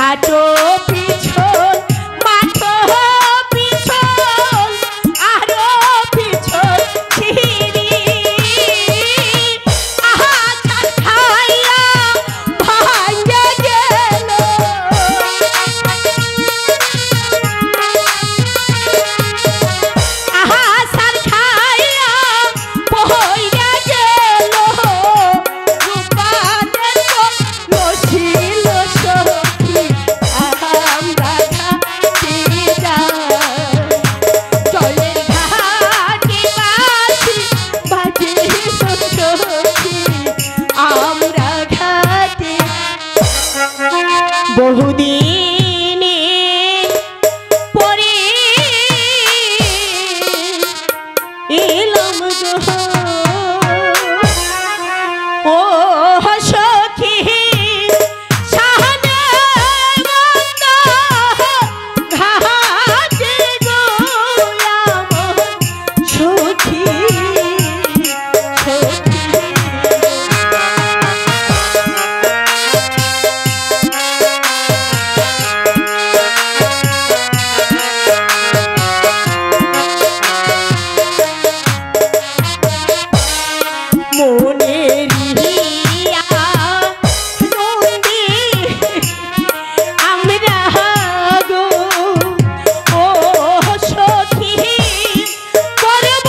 মাটো পিছন মাটো পিছন আরো পিছন ছিড়ি আহা খাইয়া ভাঙ্গে গেল আহা সার খাইয়া বইয়া গেল রূপাদের তো নছিল সখী আমরা ঘাটি যাই জলের ঘাটি বাসি বাজে সখী আমরা ঘাটি বহুদিন পরে এলাম গো ও সখী সাহানে মন্দ ঘাটে গোলাম সখী মনের হিয়া নন্দী আমরা গো ও সখী করব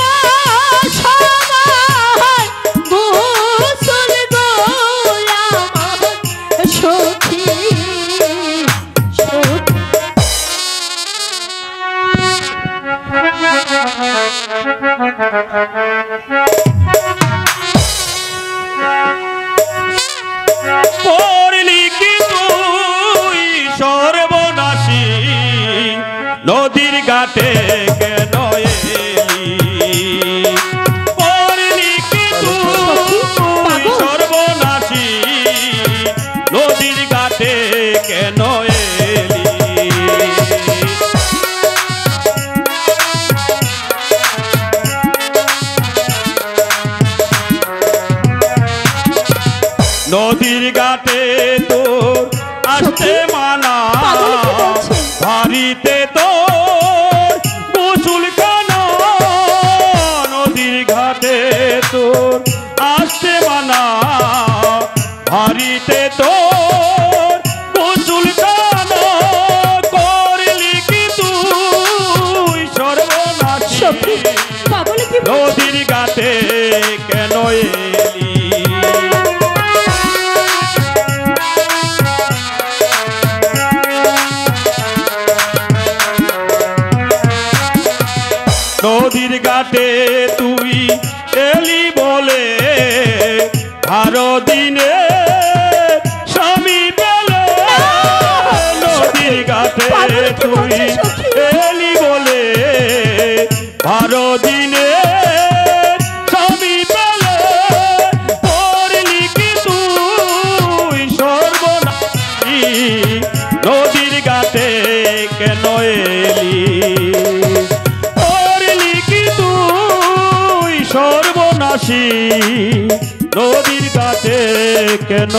সবাই গোসল গোলাম সখী পড়লি কি তুই সর্বনাশী নদীর ঘাটে কেন এলি পড়লি কি তুই সর্বনাশী নদীর ঘাটে কেন এলি নদীর ঘাটে তোর আসতে মানা ভারিতে তোর গোসল খানা নদীর ঘাটে তোর আসতে মানা ভারিতে তোর গোসল খানা করলি কি তুই সর্বনাশী নদীর ঘাটে কেন এলি নদীর ঘাটে তুই এলি বলে আরো দিনে স্বামী পেলে নদীর ঘাটে তুই এলি বলে আরো দিনে স্বামী পেলে পড়লি কি তুই সর্বনাশী নদীর ঘাটে কেন এলি সর্বনাশী নদীর ঘাটে কেন